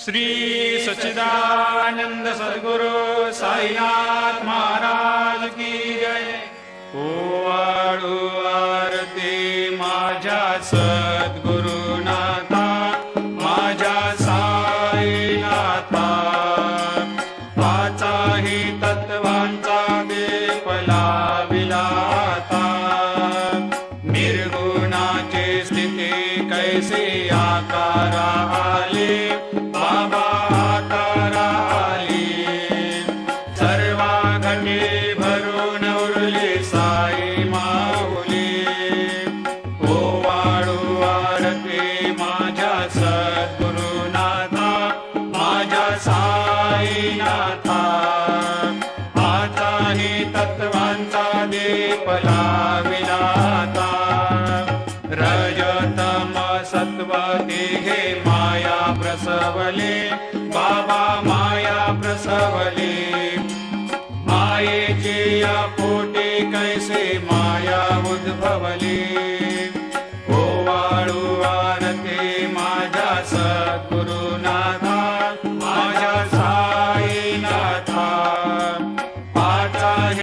श्री सच्चिदानंद सद्गुरु साईनाथ महाराज की जय। ओवाळू आरती माझ्या सद्गुरुनाथा, माझ्या साईनाथा, पाचाही तत्वांचा दीप लाविला आता। निर्गुणाची स्थिती कैसी आकारा आली, बाबा आकारा आली। सर्वा घटी भरून उरली साई माऊली। ओवाळू आरती माझ्या सद्गुरुनाथा, माझ्या साईनाथा, आताही तत्वांचा दीप लाविला आता। रजतम सत्व तिघे माया प्रसवले, बाबा माया प्रसवले। मायेची